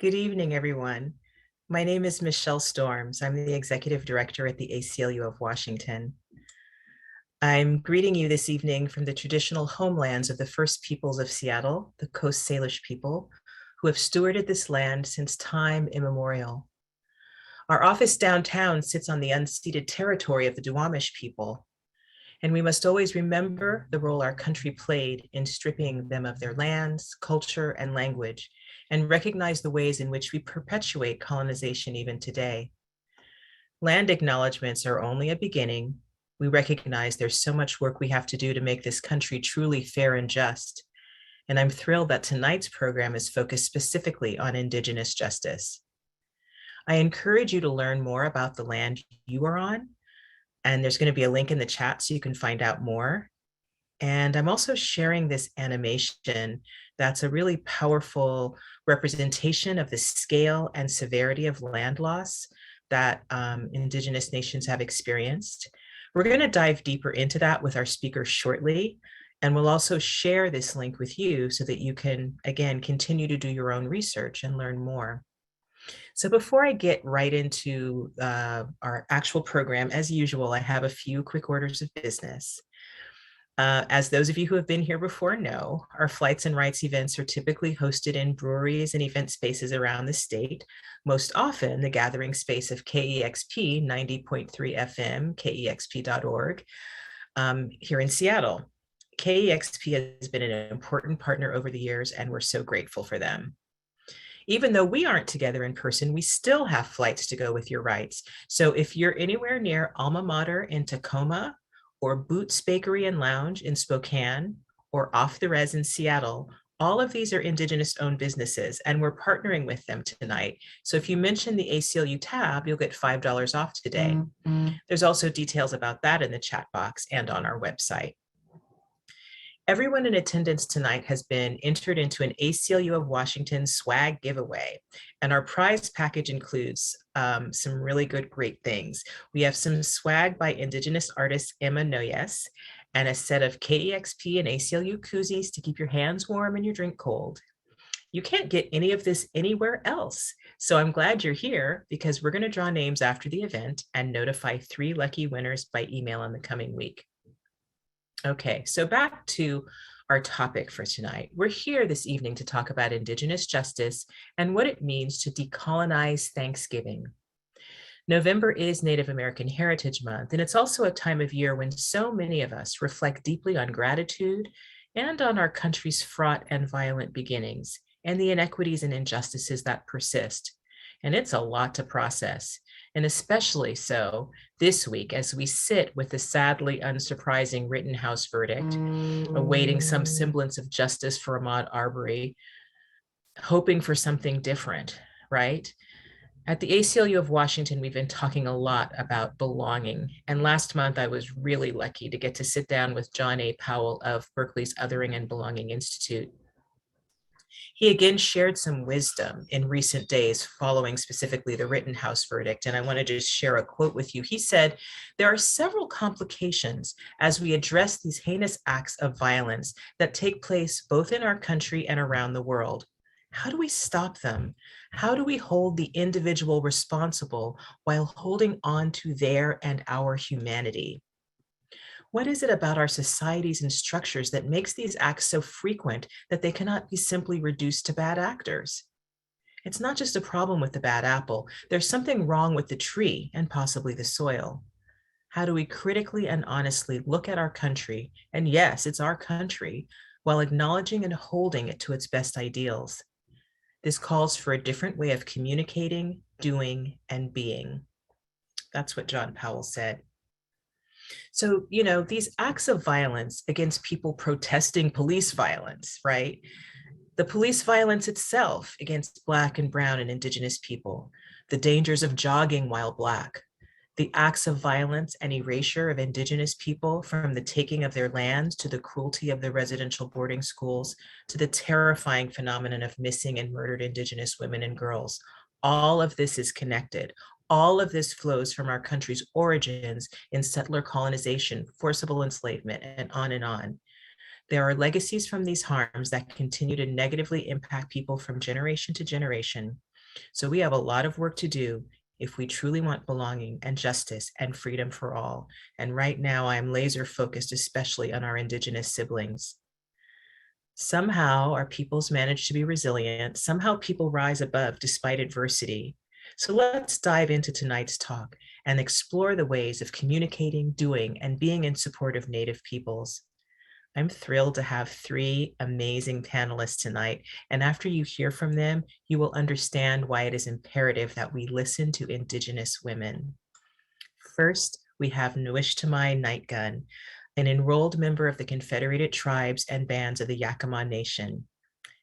Good evening, everyone. My name is Michelle Storms. I'm the Executive Director at the ACLU of Washington. I'm greeting you this evening from the traditional homelands of the First Peoples of Seattle, the Coast Salish people, who have stewarded this land since time immemorial. Our office downtown sits on the unceded territory of the Duwamish people, and we must always remember the role our country played in stripping them of their lands, culture, and language, and recognize the ways in which we perpetuate colonization even today. Land acknowledgements are only a beginning. We recognize there's so much work we have to do to make this country truly fair and just. And I'm thrilled that tonight's program is focused specifically on Indigenous justice. I encourage you to learn more about the land you are on, and there's going to be a link in the chat so you can find out more. And I'm also sharing this animation that's a really powerful representation of the scale and severity of land loss that Indigenous nations have experienced. We're going to dive deeper into that with our speakers shortly. And we'll also share this link with you so that you can, again, continue to do your own research and learn more. So before I get right into our actual program, as usual, I have a few quick orders of business. As those of you who have been here before know, our Flights and Rights events are typically hosted in breweries and event spaces around the state, most often the gathering space of KEXP 90.3 FM, KEXP.org, here in Seattle. KEXP has been an important partner over the years, and we're so grateful for them. Even though we aren't together in person, we still have flights to go with your rights. So if you're anywhere near Alma Mater in Tacoma, or Boots Bakery and Lounge in Spokane, or Off the Res in Seattle, all of these are Indigenous owned businesses, and we're partnering with them tonight. So if you mention the ACLU tab, you'll get $5 off today. There's also details about that in the chat box and on our website. Everyone in attendance tonight has been entered into an ACLU of Washington swag giveaway, and our prize package includes some really great things. We have some swag by Indigenous artist Emma Noyes, and a set of KEXP and ACLU koozies to keep your hands warm and your drink cold. You can't get any of this anywhere else, so I'm glad you're here because we're going to draw names after the event and notify 3 lucky winners by email in the coming week. Okay, so back to our topic for tonight. We're here this evening to talk about Indigenous justice and what it means to decolonize Thanksgiving. November is Native American Heritage Month, and it's also a time of year when so many of us reflect deeply on gratitude and on our country's fraught and violent beginnings and the inequities and injustices that persist. And it's a lot to process, and especially so this week as we sit with the sadly unsurprising Rittenhouse verdict, awaiting some semblance of justice for Ahmaud Arbery, hoping for something different, right? At the ACLU of Washington, we've been talking a lot about belonging. And last month, I was really lucky to get to sit down with John A. Powell of Berkeley's Othering and Belonging Institute. He again shared some wisdom in recent days following specifically the Rittenhouse verdict. And I want to just share a quote with you. He said, "There are several complications as we address these heinous acts of violence that take place both in our country and around the world. How do we stop them? How do we hold the individual responsible while holding on to their and our humanity? What is it about our societies and structures that makes these acts so frequent that they cannot be simply reduced to bad actors? It's not just a problem with the bad apple. There's something wrong with the tree and possibly the soil. How do we critically and honestly look at our country, and yes, it's our country, while acknowledging and holding it to its best ideals? This calls for a different way of communicating, doing, and being." That's what John Powell said. So, these acts of violence against people protesting police violence, right? The police violence itself against Black and Brown and Indigenous people, the dangers of jogging while Black, the acts of violence and erasure of Indigenous people, from the taking of their lands to the cruelty of the residential boarding schools to the terrifying phenomenon of missing and murdered Indigenous women and girls. All of this is connected. All of this flows from our country's origins in settler colonization, forcible enslavement, and on and on. There are legacies from these harms that continue to negatively impact people from generation to generation. So we have a lot of work to do if we truly want belonging and justice and freedom for all. And right now I'm laser focused, especially on our Indigenous siblings. Somehow our peoples manage to be resilient. Somehow people rise above despite adversity. So let's dive into tonight's talk and explore the ways of communicating, doing, and being in support of Native peoples. I'm thrilled to have three amazing panelists tonight. And after you hear from them, you will understand why it is imperative that we listen to Indigenous women. First, we have Nwishtamai Nightgun, an enrolled member of the Confederated Tribes and Bands of the Yakama Nation.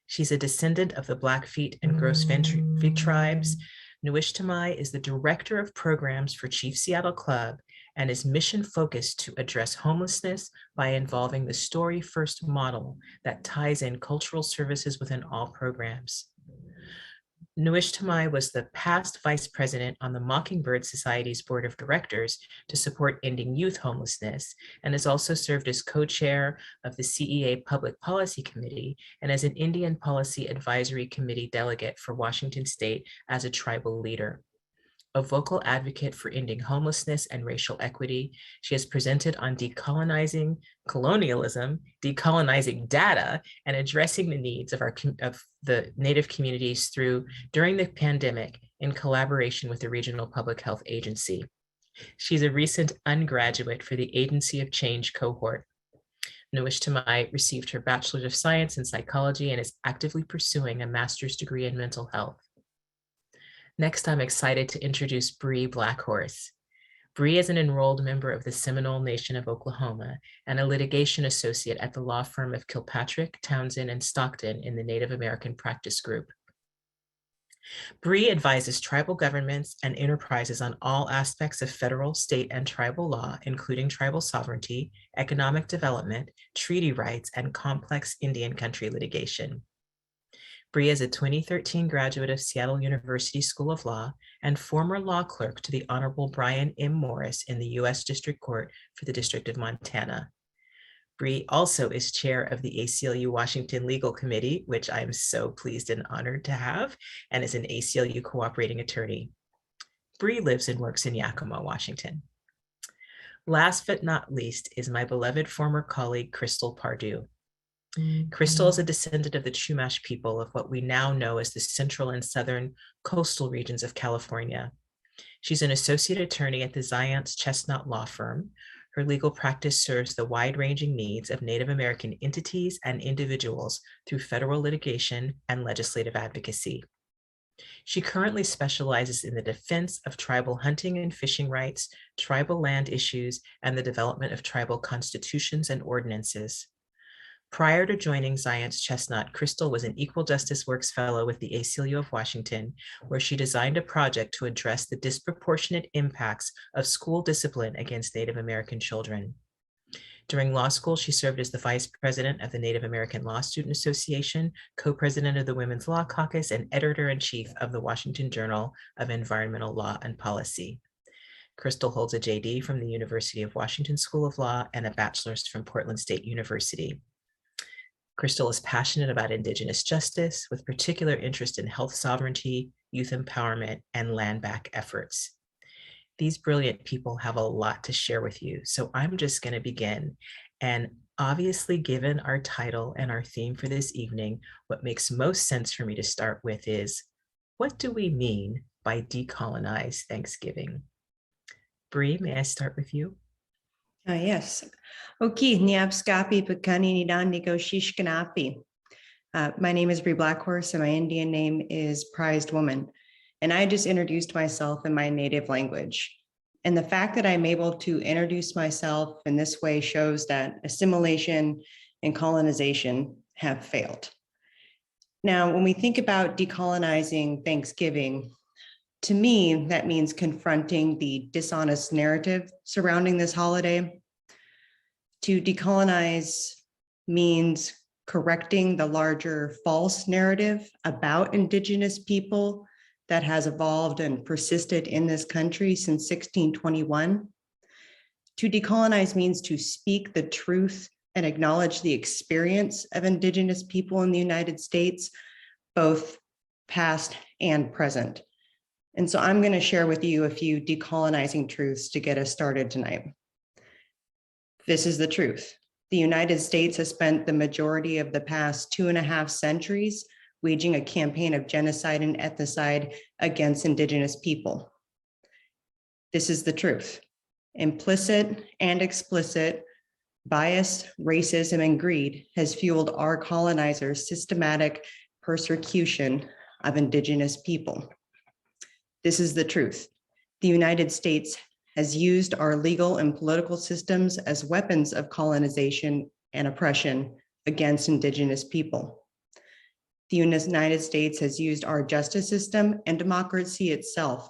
She's a descendant of the Blackfeet and Grosvenor tribes. Nwishtamai is the director of programs for Chief Seattle Club and is mission focused to address homelessness by involving the Story First model that ties in cultural services within all programs. Nwishtamai was the past vice president on the Mockingbird Society's board of directors to support ending youth homelessness, and has also served as co-chair of the CEA Public Policy Committee and as an Indian Policy Advisory Committee delegate for Washington State as a tribal leader. A vocal advocate for ending homelessness and racial equity, she has presented on decolonizing colonialism, decolonizing data, and addressing the needs of the Native communities during the pandemic in collaboration with the Regional Public Health Agency. She's a recent undergraduate for the Agency of Change cohort. Nwishtamai received her Bachelor of Science in Psychology and is actively pursuing a master's degree in mental health. Next, I'm excited to introduce Bree Blackhorse. Bree is an enrolled member of the Seminole Nation of Oklahoma and a litigation associate at the law firm of Kilpatrick, Townsend, and Stockton in the Native American Practice Group. Bree advises tribal governments and enterprises on all aspects of federal, state, and tribal law, including tribal sovereignty, economic development, treaty rights, and complex Indian country litigation. Bree is a 2013 graduate of Seattle University School of Law and former law clerk to the Honorable Brian M. Morris in the U.S. District Court for the District of Montana. Bree also is chair of the ACLU Washington Legal Committee, which I'm so pleased and honored to have, and is an ACLU cooperating attorney. Bree lives and works in Yakima, Washington. Last but not least is my beloved former colleague, Crystal Pardue. Crystal is a descendant of the Chumash people of what we now know as the central and southern coastal regions of California. She's an associate attorney at the Zions Chestnut Law Firm. Her legal practice serves the wide-ranging needs of Native American entities and individuals through federal litigation and legislative advocacy. She currently specializes in the defense of tribal hunting and fishing rights, tribal land issues, and the development of tribal constitutions and ordinances. Prior to joining Zions Chestnut, Crystal was an Equal Justice Works Fellow with the ACLU of Washington, where she designed a project to address the disproportionate impacts of school discipline against Native American children. During law school, she served as the vice president of the Native American Law Student Association, co-president of the Women's Law Caucus, and editor-in-chief of the Washington Journal of Environmental Law and Policy. Crystal holds a JD from the University of Washington School of Law and a bachelor's from Portland State University. Crystal is passionate about Indigenous justice, with particular interest in health sovereignty, youth empowerment, and land back efforts. These brilliant people have a lot to share with you, so I'm just going to begin. And obviously, given our title and our theme for this evening, what makes most sense for me to start with is, what do we mean by decolonize Thanksgiving? Bree, may I start with you? Yes. Okay. Niapskapi Pakani Nidan Nikoshishkanapi. My name is Bree Blackhorse, and my Indian name is Prized Woman. And I just introduced myself in my native language. And the fact that I'm able to introduce myself in this way shows that assimilation and colonization have failed. Now, when we think about decolonizing Thanksgiving, to me, that means confronting the dishonest narrative surrounding this holiday. To decolonize means correcting the larger false narrative about Indigenous people that has evolved and persisted in this country since 1621. To decolonize means to speak the truth and acknowledge the experience of Indigenous people in the United States, both past and present. And so I'm going to share with you a few decolonizing truths to get us started tonight. This is the truth. The United States has spent the majority of the past 2.5 centuries waging a campaign of genocide and ethnocide against Indigenous people. This is the truth. Implicit and explicit bias, racism, and greed has fueled our colonizers' systematic persecution of Indigenous people. This is the truth. The United States has used our legal and political systems as weapons of colonization and oppression against Indigenous people. The United States has used our justice system and democracy itself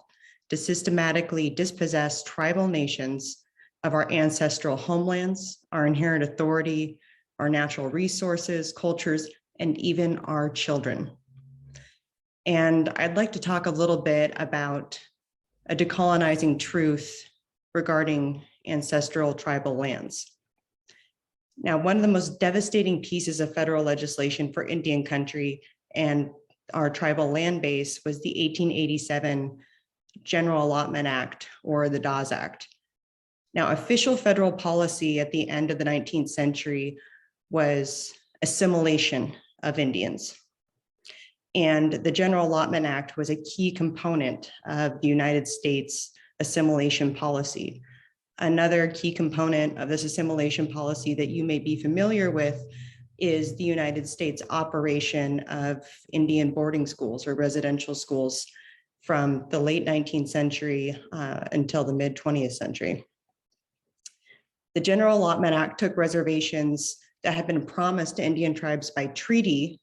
to systematically dispossess tribal nations of our ancestral homelands, our inherent authority, our natural resources, cultures, and even our children. And I'd like to talk a little bit about a decolonizing truth regarding ancestral tribal lands. Now, one of the most devastating pieces of federal legislation for Indian country and our tribal land base was the 1887 General Allotment Act, or the Dawes Act. Now, official federal policy at the end of the 19th century was assimilation of Indians. And the General Allotment Act was a key component of the United States assimilation policy. Another key component of this assimilation policy that you may be familiar with is the United States operation of Indian boarding schools or residential schools from the late 19th century until the mid 20th century. The General Allotment Act took reservations that had been promised to Indian tribes by treaty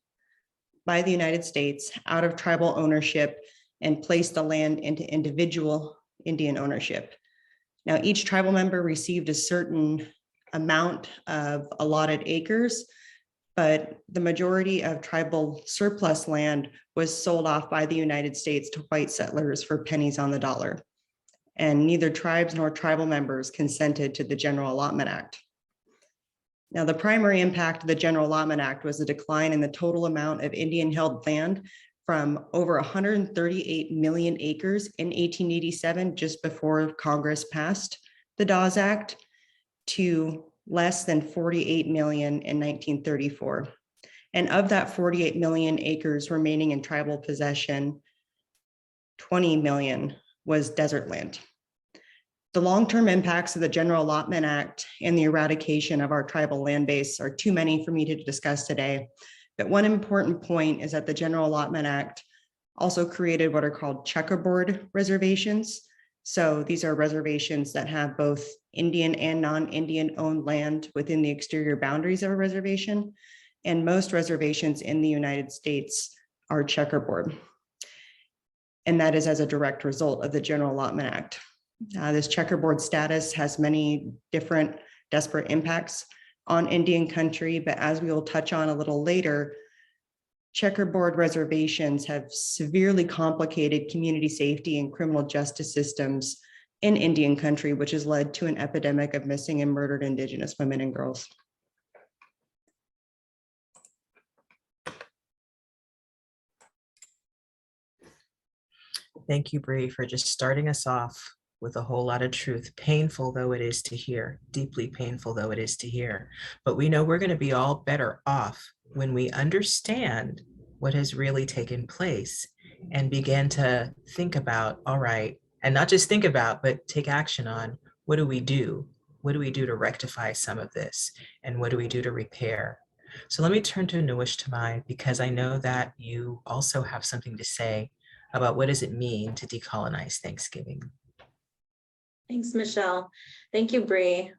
by the United States out of tribal ownership and placed the land into individual Indian ownership. Now, each tribal member received a certain amount of allotted acres, but the majority of tribal surplus land was sold off by the United States to white settlers for pennies on the dollar. And neither tribes nor tribal members consented to the General Allotment Act. Now, the primary impact of the General Allotment Act was a decline in the total amount of Indian-held land from over 138 million acres in 1887, just before Congress passed the Dawes Act, to less than 48 million in 1934. And of that 48 million acres remaining in tribal possession, 20 million was desert land. The long-term impacts of the General Allotment Act and the eradication of our tribal land base are too many for me to discuss today. But one important point is that the General Allotment Act also created what are called checkerboard reservations. So these are reservations that have both Indian and non-Indian owned land within the exterior boundaries of a reservation. And most reservations in the United States are checkerboard. And that is as a direct result of the General Allotment Act. This checkerboard status has many different disparate impacts on Indian country, but as we will touch on a little later, checkerboard reservations have severely complicated community safety and criminal justice systems in Indian country, which has led to an epidemic of missing and murdered Indigenous women and girls. Thank you, Bree, for just starting us off with a whole lot of truth, painful though it is to hear, deeply painful though it is to hear. But we know we're going to be all better off when we understand what has really taken place and begin to think about, all right, and not just think about, but take action on, what do we do? What do we do to rectify some of this? And what do we do to repair? So let me turn to Nuish Tamai, because I know that you also have something to say about what does it mean to decolonize Thanksgiving. Thanks, Michelle. Thank you, Bree.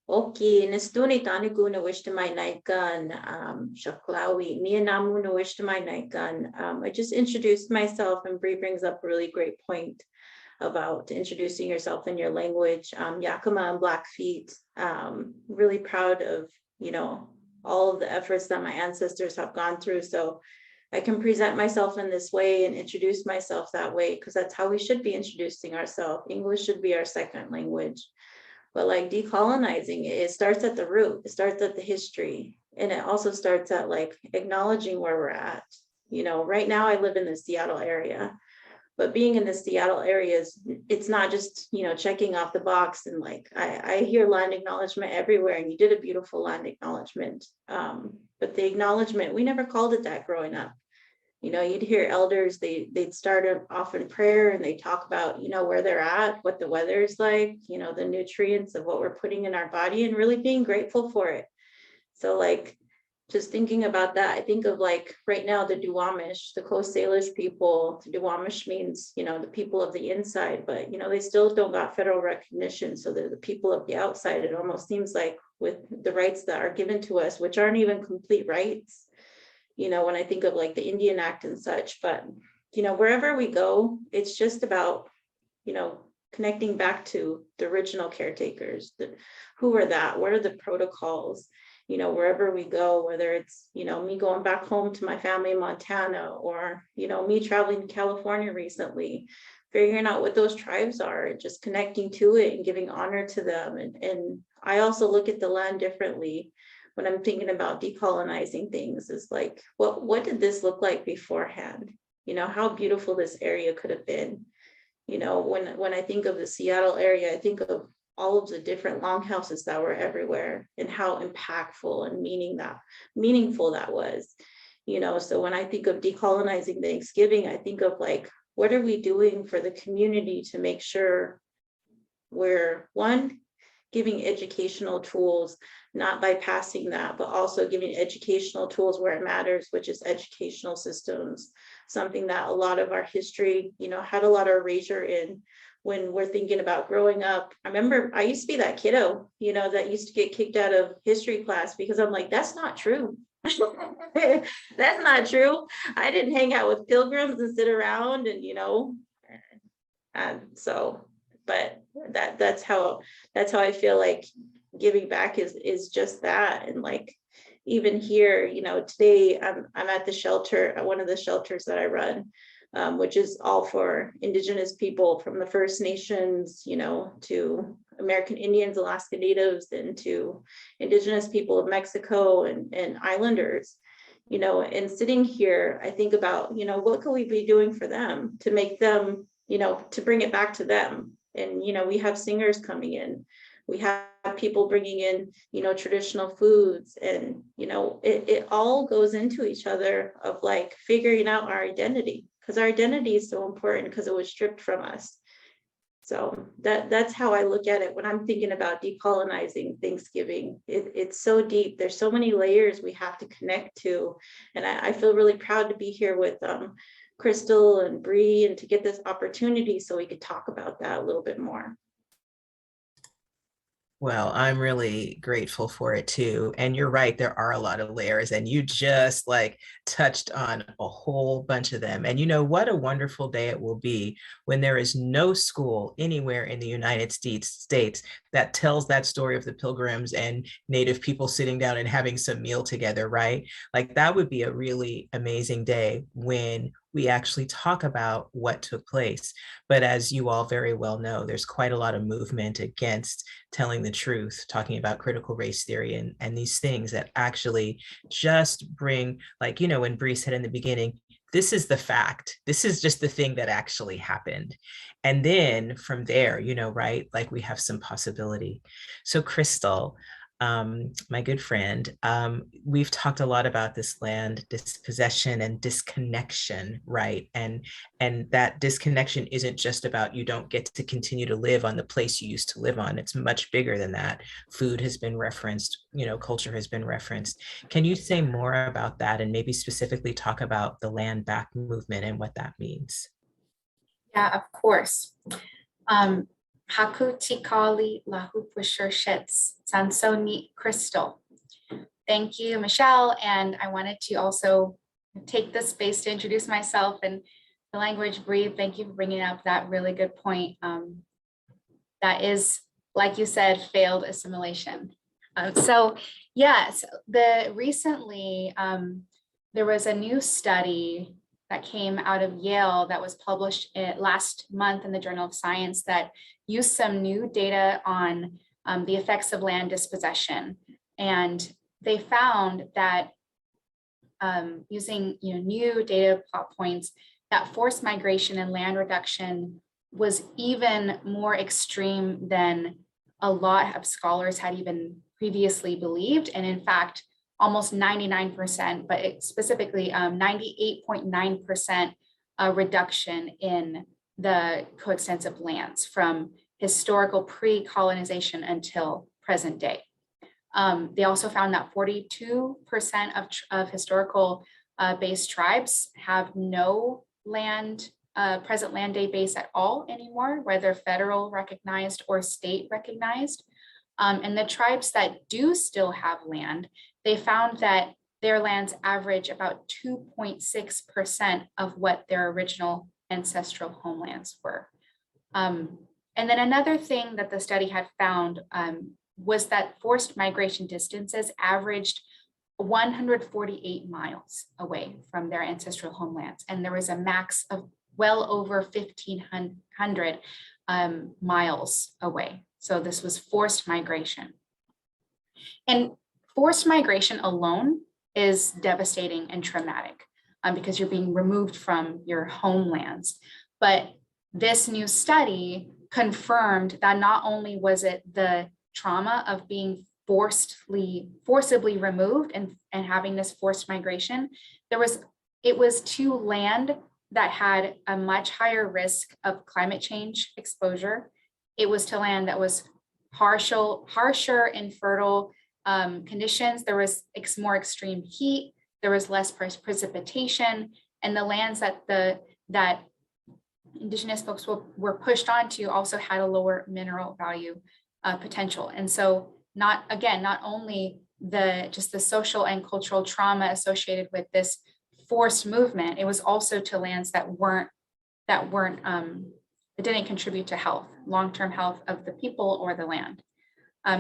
Okay, nestuni tani ko na wish to my naikan, shaklawi, niya namu na wish to my naikan. I just introduced myself, and Bree brings up a really great point about introducing yourself in your language. Yakima and Blackfeet, really proud of, all of the efforts that my ancestors have gone through. So I can present myself in this way and introduce myself that way, because that's how we should be introducing ourselves. English should be our second language. But like decolonizing, it starts at the root, it starts at the history. And it also starts at like acknowledging where we're at. Right now I live in the Seattle area, but being in the Seattle area it's not just, checking off the box and like, I hear land acknowledgement everywhere, and you did a beautiful land acknowledgement. But the acknowledgement, we never called it that growing up. You'd hear elders, they'd start off in prayer and they talk about, where they're at, what the weather's like, the nutrients of what we're putting in our body, and really being grateful for it. So like, just thinking about that, I think of like right now, the Duwamish, the Coast Salish people. The Duwamish means, the people of the inside, but, they still don't got federal recognition. So they're the people of the outside. It almost seems like with the rights that are given to us, which aren't even complete rights, when I think of like the Indian Act and such, but, wherever we go, it's just about, connecting back to the original caretakers, who are that, what are the protocols, wherever we go, whether it's, me going back home to my family in Montana, or, me traveling to California recently, figuring out what those tribes are, just connecting to it and giving honor to them. And I also look at the land differently when I'm thinking about decolonizing things. Is like, what did this look like beforehand? How beautiful this area could have been. When I think of the Seattle area, I think of all of the different longhouses that were everywhere and how impactful and meaningful that was. So when I think of decolonizing Thanksgiving, I think of like, what are we doing for the community to make sure we're, one, giving educational tools, not bypassing that, but also giving educational tools where it matters, which is educational systems, something that a lot of our history, had a lot of erasure in. When we're thinking about growing up, I remember I used to be that kiddo, that used to get kicked out of history class because I'm like, that's not true. That's not true. I didn't hang out with pilgrims and sit around and so, but that's how I feel like giving back is just that. And like, even here, today I'm at the shelter, at one of the shelters that I run, which is all for Indigenous people, from the First Nations, to American Indians, Alaska Natives, and to Indigenous people of Mexico and Islanders. And sitting here, I think about, what could we be doing for them to make them, to bring it back to them. And, we have singers coming in. We have people bringing in, traditional foods, and, it all goes into each other of like figuring out our identity, because our identity is so important because it was stripped from us. So that's how I look at it when I'm thinking about decolonizing Thanksgiving. It's so deep. There's so many layers we have to connect to. And I feel really proud to be here with Crystal and Bree, and to get this opportunity so we could talk about that a little bit more. Well, I'm really grateful for it too. And you're right, there are a lot of layers, and you just like touched on a whole bunch of them. And what a wonderful day it will be when there is no school anywhere in the United States that tells that story of the Pilgrims and Native people sitting down and having some meal together, right? Like, that would be a really amazing day when we actually talk about what took place. But as you all very well know, there's quite a lot of movement against telling the truth, talking about critical race theory and these things that actually just bring, like, when Bree said in the beginning, this is the fact. This is just the thing that actually happened. And then from there, right, like we have some possibility. So Crystal, my good friend, we've talked a lot about this land dispossession and disconnection, right? And that disconnection isn't just about you don't get to continue to live on the place you used to live on. It's much bigger than that. Food has been referenced, culture has been referenced. Can you say more about that, and maybe specifically talk about the land back movement and what that means? Yeah, of course. Haku tikali lahu pushurshits sansoni Crystal. Thank you, Michelle. And I wanted to also take this space to introduce myself and the language. Bree, thank you for bringing up that really good point. That is, like you said, failed assimilation. So yes, recently there was a new study that came out of Yale that was published last month in the Journal of Science that used some new data on the effects of land dispossession. And they found that using new data plot points, that forced migration and land reduction was even more extreme than a lot of scholars had even previously believed. And in fact, almost 99%, but specifically 98.9% reduction in the coextensive lands from historical pre-colonization until present day. They also found that 42% of historical based tribes have no present land day base at all anymore, whether federal recognized or state recognized. And the tribes that do still have land, they found that their lands average about 2.6% of what their original ancestral homelands were. And then another thing that the study had found was that forced migration distances averaged 148 miles away from their ancestral homelands. And there was a max of well over 1,500 miles away. So this was forced migration. And forced migration alone is devastating and traumatic because you're being removed from your homelands. But this new study confirmed that not only was it the trauma of being forcibly removed and having this forced migration, it was to land that had a much higher risk of climate change exposure. It was to land that was harsher, infertile conditions. There was more extreme heat. There was less precipitation, and the lands that Indigenous folks were pushed onto also had a lower mineral value potential. And so, not only just the social and cultural trauma associated with this forced movement, it was also to lands that didn't contribute to health, long-term health of the people or the land.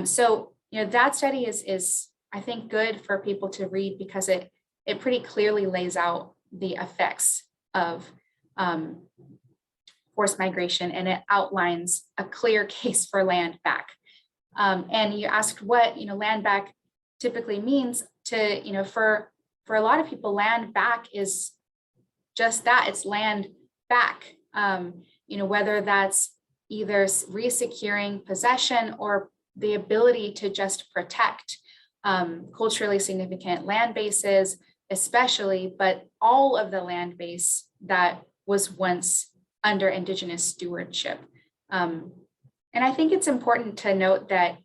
So that study is I think good for people to read because it pretty clearly lays out the effects of forced migration, and it outlines a clear case for land back. And you asked what land back typically means to for a lot of people, land back is just that, it's land back. Whether that's either resecuring possession or the ability to just protect culturally significant land bases, especially, but all of the land base that was once under Indigenous stewardship. And I think it's important to note that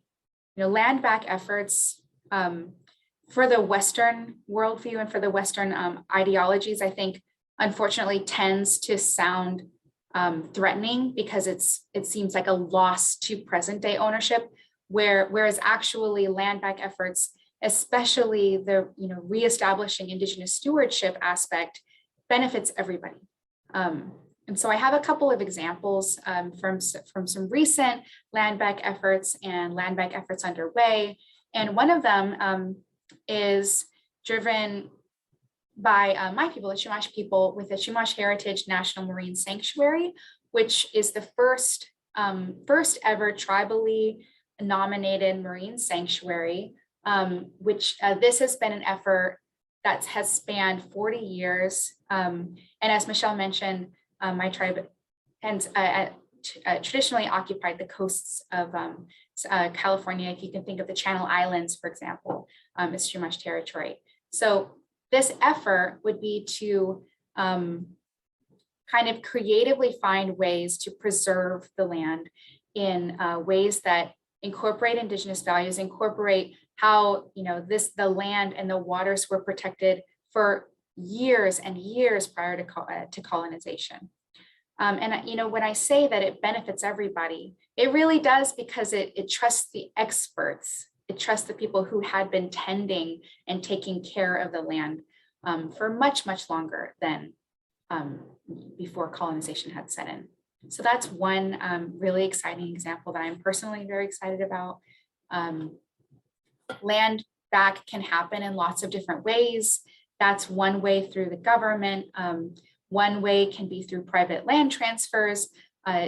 land back efforts for the Western worldview and for the Western ideologies, I think unfortunately tends to sound threatening because it seems like a loss to present day ownership, whereas actually land back efforts, especially the reestablishing Indigenous stewardship aspect, benefits everybody. And so I have a couple of examples from some recent land back efforts and land back efforts underway. And one of them is driven by my people, the Chumash people, with the Chumash Heritage National Marine Sanctuary, which is the first ever tribally nominated marine sanctuary, which this has been an effort that has spanned 40 years. And as Michelle mentioned, my tribe traditionally occupied the coasts of California. If you can think of the Channel Islands, for example, as Chumash territory. So this effort would be to kind of creatively find ways to preserve the land in ways that incorporate Indigenous values, incorporate how the land and the waters were protected for years and years prior to colonization. And when I say that it benefits everybody, it really does, because it trusts the experts. It trusts the people who had been tending and taking care of the land for much, much longer than before colonization had set in. So that's one really exciting example that I'm personally very excited about. Land back can happen in lots of different ways. That's one way through the government. One way can be through private land transfers.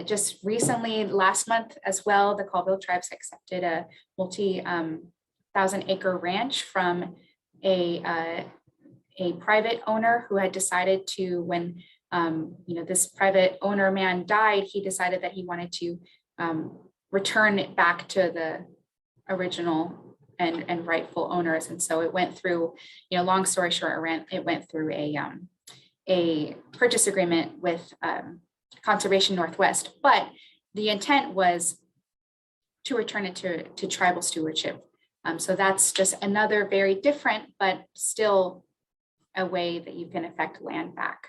Just recently, last month as well, the Colville tribes accepted a multi-thousand acre ranch from a a private owner who had decided to, when this private owner man died, he decided that he wanted to return it back to the original and rightful owners. And so it went through, long story short, it went through a purchase agreement with Conservation Northwest, but the intent was to return it to tribal stewardship. So that's just another very different, but still a way that you can affect land back.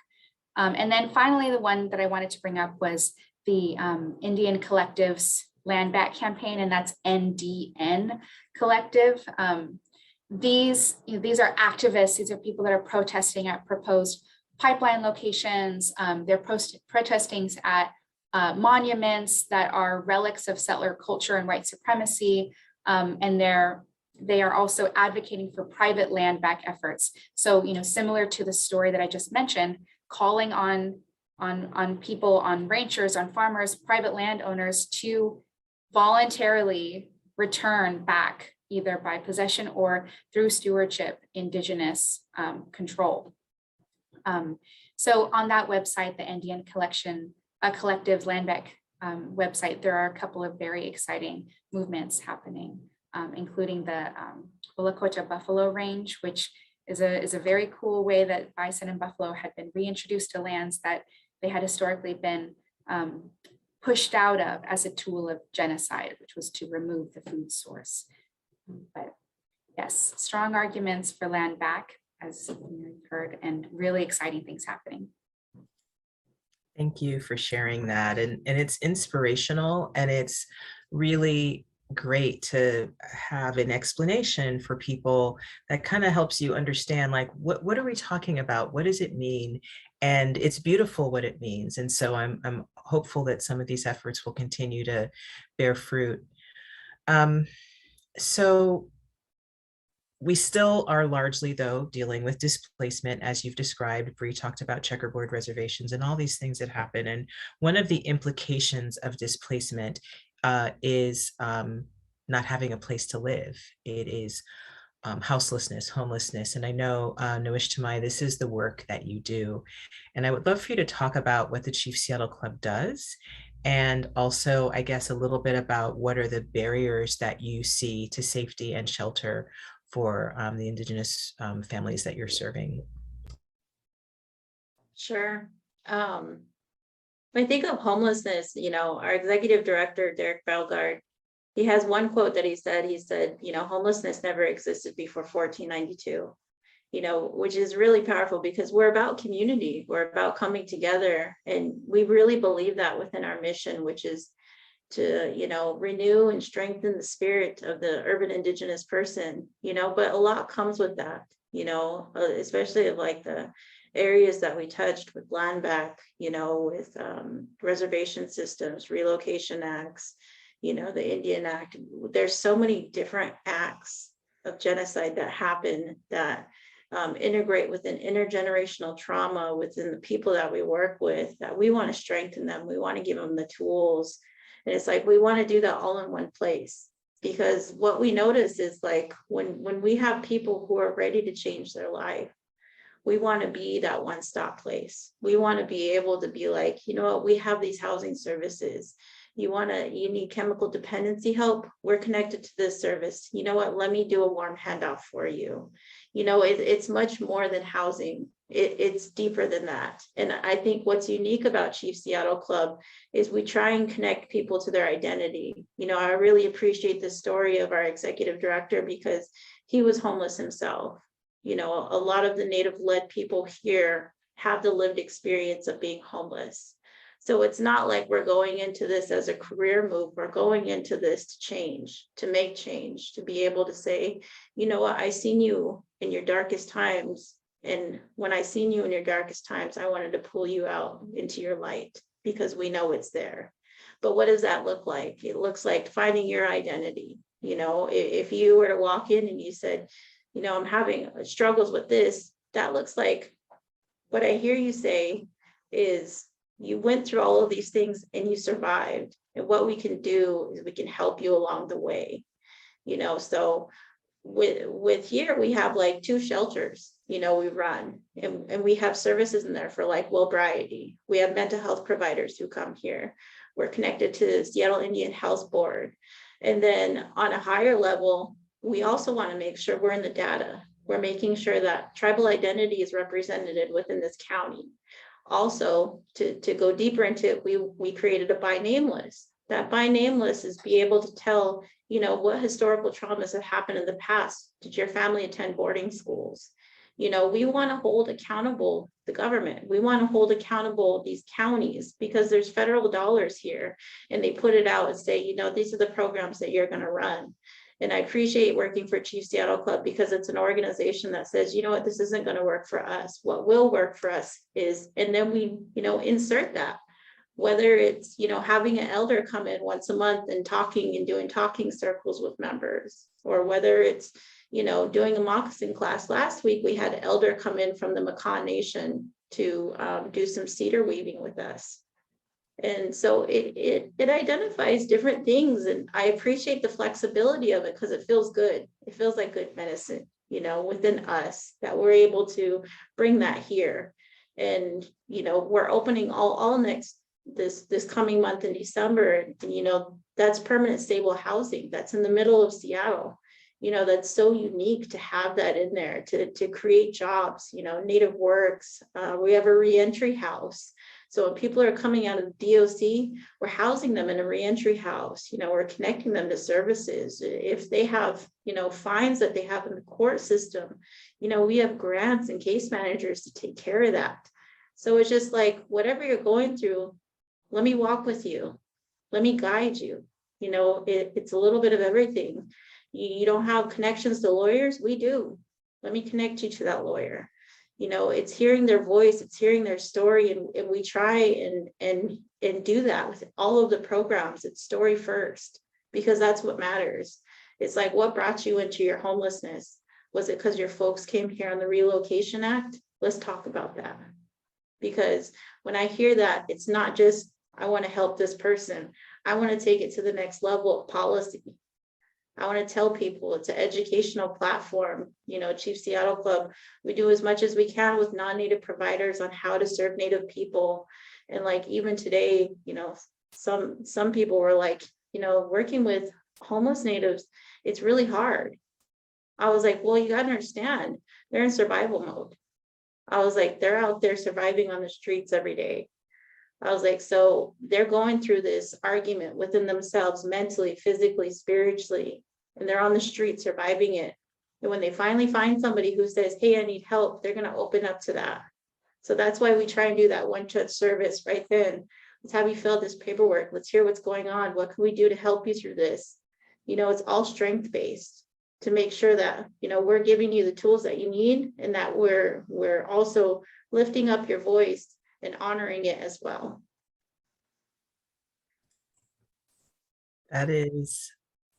And then finally, the one that I wanted to bring up was the Indian Collectives Land Back campaign, and that's NDN Collective. These are activists. These are people that are protesting at proposed pipeline locations. They're protesting at monuments that are relics of settler culture and white supremacy. And they are also advocating for private land back efforts. So, similar to the story that I just mentioned, calling on people, on ranchers, on farmers, private landowners to voluntarily return back, either by possession or through stewardship, Indigenous control. So on that website, the Indian Collectives Land Back website, there are a couple of very exciting movements happening, including the Willacota Buffalo Range, which is a very cool way that bison and buffalo had been reintroduced to lands that they had historically been pushed out of as a tool of genocide, which was to remove the food source. But yes, strong arguments for land back, as you've heard, and really exciting things happening. Thank you for sharing that. And it's inspirational, and it's really great to have an explanation for people that kind of helps you understand, like, what are we talking about? What does it mean? And it's beautiful what it means. And so I'm hopeful that some of these efforts will continue to bear fruit. So we still are largely, though, dealing with displacement, as you've described. Bree talked about checkerboard reservations and all these things that happen. And one of the implications of displacement is not having a place to live. It is houselessness, homelessness. And I know, Nowish Tamai, this is the work that you do. And I would love for you to talk about what the Chief Seattle Club does, and also, I guess, a little bit about what are the barriers that you see to safety and shelter for the Indigenous families that you're serving. Sure. When I think of homelessness, our executive director, Derek Belgard, he has one quote that he said, homelessness never existed before 1492, which is really powerful, because we're about community, we're about coming together. And we really believe that within our mission, which is to, renew and strengthen the spirit of the urban Indigenous person, but a lot comes with that, especially of like the areas that we touched with land back, with reservation systems, relocation acts, the Indian Act. There's so many different acts of genocide that happen that integrate within intergenerational trauma within the people that we work with, that we want to strengthen them. We want to give them the tools. And it's like, we want to do that all in one place, because what we notice is, like, when we have people who are ready to change their life, we want to be that one-stop place. We want to be able to be like, we have these housing services. You need chemical dependency help? We're connected to this service. Let me do a warm handoff for you. It's much more than housing. It's deeper than that. And I think what's unique about Chief Seattle Club is we try and connect people to their identity. I really appreciate the story of our executive director, because he was homeless himself. A lot of the Native-led people here have the lived experience of being homeless. So it's not like we're going into this as a career move. We're going into this to change, to make change, to be able to say, I seen you in your darkest times. And when I seen you in your darkest times, I wanted to pull you out into your light, because we know it's there. But what does that look like? It looks like finding your identity. If you were to walk in and you said, I'm having struggles with this, that looks like, what I hear you say is, you went through all of these things and you survived. And what we can do is we can help you along the way. So with here, we have like 2 shelters, we run, and we have services in there for like Wilbriety. We have mental health providers who come here. We're connected to the Seattle Indian Health Board. And then on a higher level, we also want to make sure we're in the data. We're making sure that tribal identity is represented within this county. Also, to go deeper into it, we created a by name list. That by name list is be able to tell, what historical traumas have happened in the past. Did your family attend boarding schools? We want to hold accountable the government. We want to hold accountable these counties because there's federal dollars here, and they put it out and say, these are the programs that you're going to run. And I appreciate working for Chief Seattle Club because it's an organization that says, this isn't going to work for us. What will work for us is, and then we, insert that. Whether it's, having an elder come in once a month and talking and doing talking circles with members, or whether it's, doing a moccasin class. Last week, we had an elder come in from the Macan Nation to do some cedar weaving with us. And so it identifies different things. And I appreciate the flexibility of it because it feels good. It feels like good medicine, within us, that we're able to bring that here. And, we're opening all next this coming month in December, and that's permanent stable housing that's in the middle of Seattle. That's so unique to have that in there to create jobs. Native Works, we have a reentry house. So when people are coming out of the DOC, we're housing them in a reentry house. We're connecting them to services. If they have fines that they have in the court system, we have grants and case managers to take care of that. So it's just like, whatever you're going through, let me walk with you. Let me guide you. It's a little bit of everything. You don't have connections to lawyers? We do. Let me connect you to that lawyer. It's hearing their voice, it's hearing their story, and we try and do that with all of the programs. It's story first, because that's what matters. It's like, what brought you into your homelessness? Was it because your folks came here on the Relocation Act? Let's talk about that. Because when I hear that, it's not just, I want to help this person. I want to take it to the next level of policy. I want to tell people it's an educational platform. Chief Seattle Club, we do as much as we can with non-Native providers on how to serve Native people. And like even today, some people were like, working with homeless Natives, it's really hard. I was like, well, you got to understand, they're in survival mode. I was like, they're out there surviving on the streets every day. I was like, so they're going through this argument within themselves, mentally, physically, spiritually, and they're on the street surviving it. And when they finally find somebody who says, hey, I need help, they're going to open up to that. So that's why we try and do that one-touch service right then. Let's have you fill out this paperwork. Let's hear what's going on. What can we do to help you through this? It's all strength-based to make sure that, we're giving you the tools that you need, and that we're also lifting up your voice and honoring it as well. That is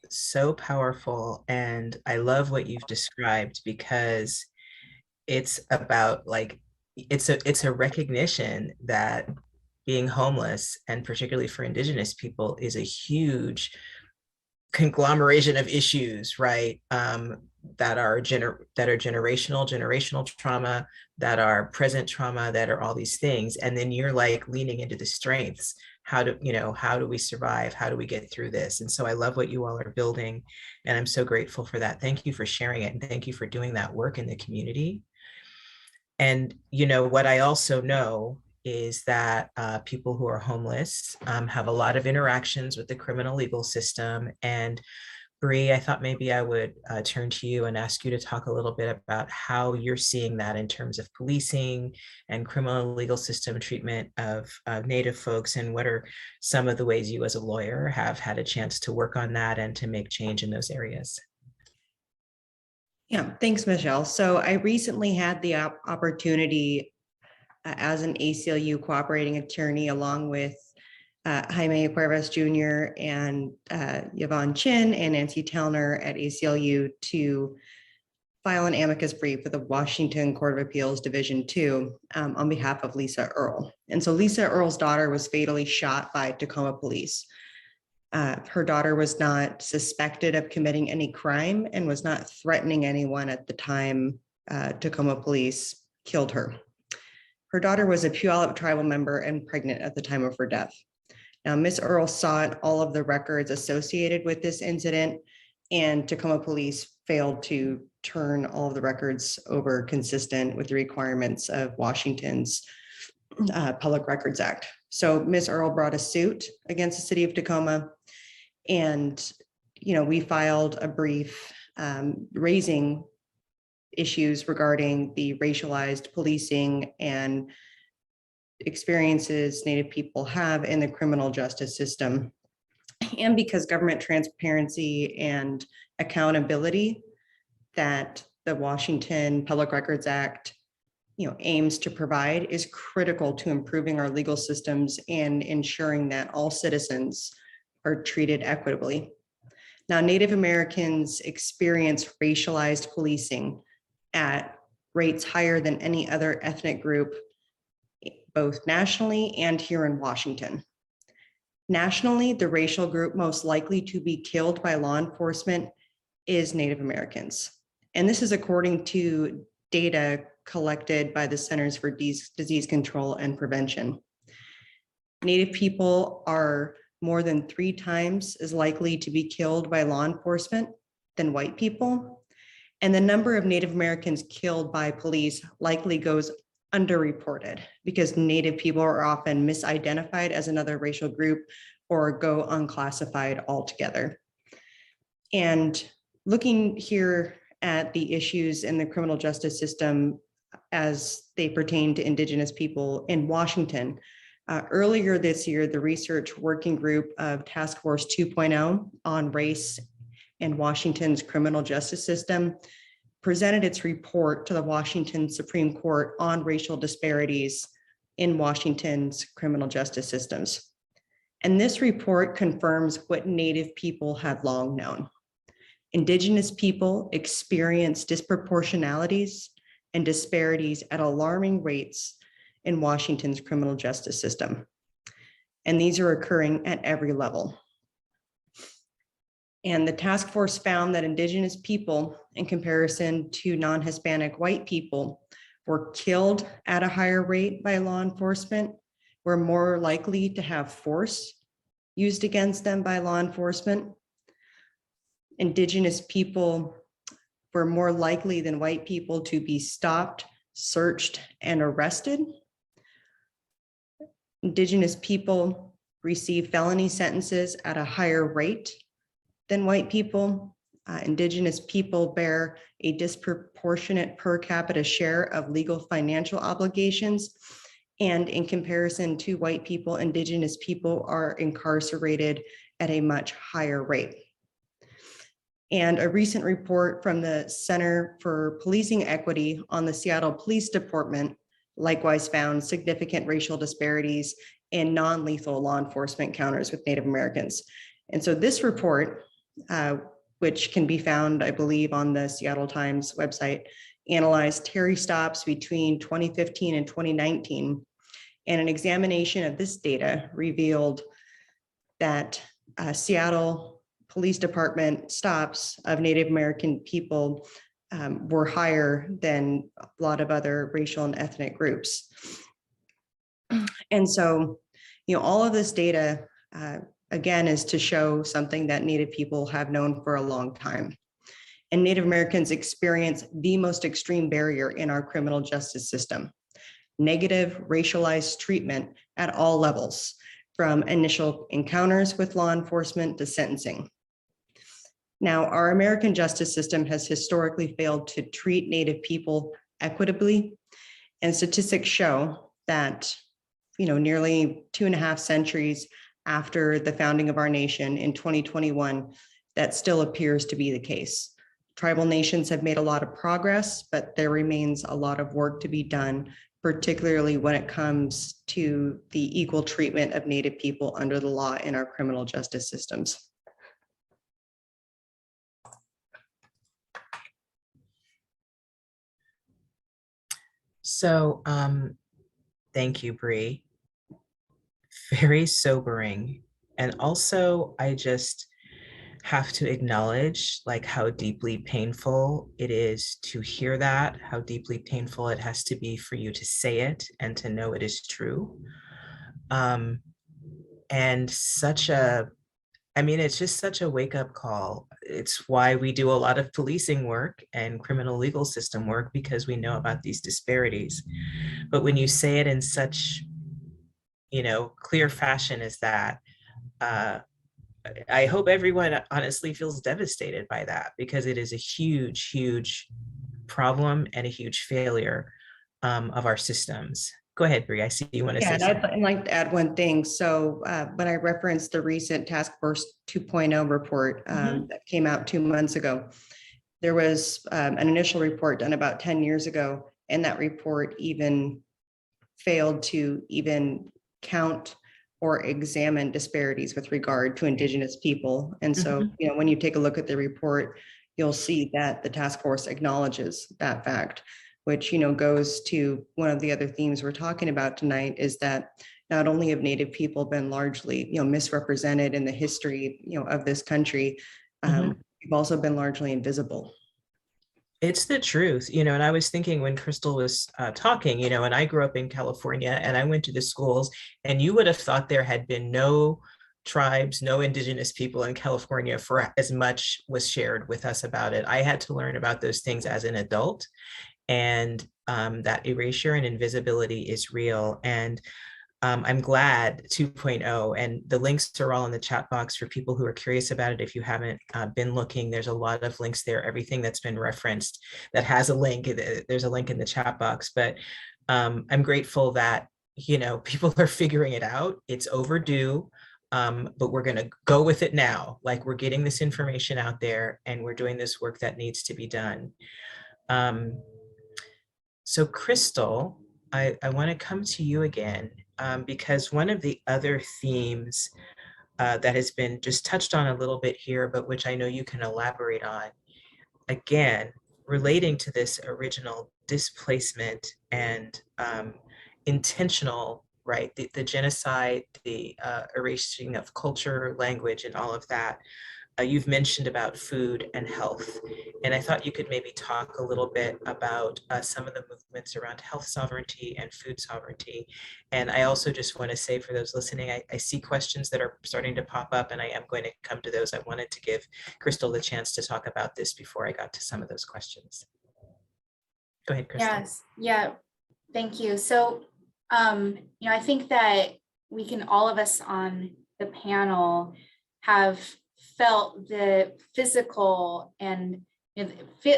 so powerful. And I love what you've described, because it's about like, it's a recognition that being homeless, and particularly for Indigenous people, is a huge conglomeration of issues, right? That are generational trauma, that are present trauma, that are all these things. And then you're like leaning into the strengths. How do we survive? How do we get through this? And so I love what you all are building, and I'm so grateful for that. Thank you for sharing it, and thank you for doing that work in the community. And what I also know is that people who are homeless have a lot of interactions with the criminal legal system. And Bree, I thought maybe I would turn to you and ask you to talk a little bit about how you're seeing that in terms of policing and criminal legal system treatment of Native folks, and what are some of the ways you as a lawyer have had a chance to work on that and to make change in those areas. Yeah, thanks, Michelle. So I recently had the opportunity as an ACLU cooperating attorney, along with Jaime Cuevas Jr. and Yvonne Chin and Nancy Tellner at ACLU, to file an amicus brief with the Washington Court of Appeals Division 2 on behalf of Lisa Earle. And so Lisa Earle's daughter was fatally shot by Tacoma police. Her daughter was not suspected of committing any crime and was not threatening anyone at the time Tacoma police killed her. Her daughter was a Puyallup tribal member and pregnant at the time of her death. Now, Ms. Earle sought all of the records associated with this incident, and Tacoma police failed to turn all of the records over consistent with the requirements of Washington's Public Records Act. So Ms. Earle brought a suit against the city of Tacoma, and we filed a brief raising issues regarding the racialized policing and experiences Native people have in the criminal justice system. And because government transparency and accountability that the Washington Public Records Act aims to provide is critical to improving our legal systems and ensuring that all citizens are treated equitably. Now, Native Americans experience racialized policing at rates higher than any other ethnic group, both nationally and here in Washington. Nationally, the racial group most likely to be killed by law enforcement is Native Americans. And this is according to data collected by the Centers for Disease Control and Prevention. Native people are more than 3 times as likely to be killed by law enforcement than white people. And the number of Native Americans killed by police likely goes underreported because Native people are often misidentified as another racial group or go unclassified altogether. And looking here at the issues in the criminal justice system as they pertain to Indigenous people in Washington, earlier this year, the research working group of Task Force 2.0 on race and Washington's criminal justice system presented its report to the Washington Supreme Court on racial disparities in Washington's criminal justice systems. And this report confirms what Native people had long known. Indigenous people experience disproportionalities and disparities at alarming rates in Washington's criminal justice system. And these are occurring at every level. And the task force found that Indigenous people, in comparison to non-Hispanic white people, were killed at a higher rate by law enforcement, were more likely to have force used against them by law enforcement. Indigenous people were more likely than white people to be stopped, searched, and arrested. Indigenous people receive felony sentences at a higher rate than white people. Indigenous people bear a disproportionate per capita share of legal financial obligations. And in comparison to white people, Indigenous people are incarcerated at a much higher rate. And a recent report from the Center for Policing Equity on the Seattle Police Department likewise found significant racial disparities in non-lethal law enforcement encounters with Native Americans. And so this report, which can be found, I believe, on the Seattle Times website, analyzed Terry stops between 2015 and 2019. And an examination of this data revealed that Seattle Police Department stops of Native American people were higher than a lot of other racial and ethnic groups. And so, all of this data, again, is to show something that Native people have known for a long time. And Native Americans experience the most extreme barrier in our criminal justice system: negative racialized treatment at all levels, from initial encounters with law enforcement to sentencing. Now, our American justice system has historically failed to treat Native people equitably, and statistics show that, nearly 2.5 centuries after the founding of our nation in 2021, that still appears to be the case. Tribal nations have made a lot of progress, but there remains a lot of work to be done, particularly when it comes to the equal treatment of Native people under the law in our criminal justice systems. So thank you, Bree. Very sobering And also, I just have to acknowledge like how deeply painful it is to hear that, how deeply painful it has to be for you to say it and to know it is true. And it's just such a wake-up call. It's why we do a lot of policing work and criminal legal system work, because we know about these disparities. But when you say it in such, clear fashion as that, I hope everyone honestly feels devastated by that, because it is a huge, huge problem and a huge failure of our systems. Go ahead, Bree. I see you want to Yeah, say and something. I'd like to add one thing. So when I referenced the recent Task Force 2.0 report that came out 2 months ago, there was an initial report done about 10 years ago, and that report even failed to even count or examine disparities with regard to Indigenous people. And so, when you take a look at the report, you'll see that the task force acknowledges that fact, which, goes to one of the other themes we're talking about tonight, is that not only have Native people been largely, misrepresented in the history, of this country, we've also been largely invisible. It's the truth, and I was thinking when Crystal was talking, and I grew up in California and I went to the schools, and you would have thought there had been no tribes, no Indigenous people in California for as much was shared with us about it. I had to learn about those things as an adult, and that erasure and invisibility is real. And I'm glad 2.0, and the links are all in the chat box for people who are curious about it. If you haven't been looking, there's a lot of links there. Everything that's been referenced that has a link, there's a link in the chat box. But I'm grateful that, people are figuring it out. It's overdue, but we're going to go with it now. Like, we're getting this information out there and we're doing this work that needs to be done. So Crystal, I want to come to you again, because one of the other themes that has been just touched on a little bit here, but which I know you can elaborate on, again, relating to this original displacement and intentional, right, the genocide, the erasing of culture, language, and all of that. You've mentioned about food and health, and I thought you could maybe talk a little bit about some of the movements around health sovereignty and food sovereignty. And I also just want to say, for those listening, I see questions that are starting to pop up, and I am going to come to those. I wanted to give Crystal the chance to talk about this before I got to some of those questions. Go ahead, Crystal. Yes, yeah, thank you. So, I think that we can, all of us on the panel, have felt the physical and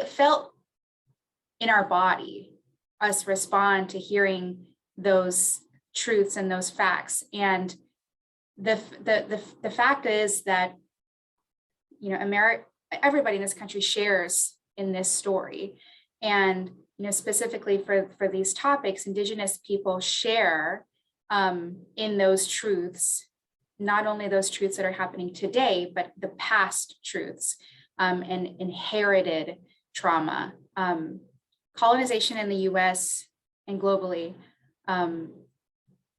felt in our body us respond to hearing those truths and those facts. And the fact is that, everybody in this country shares in this story. And specifically for these topics, Indigenous people share in those truths, not only those truths that are happening today, but the past truths and inherited trauma. Colonization in the US and globally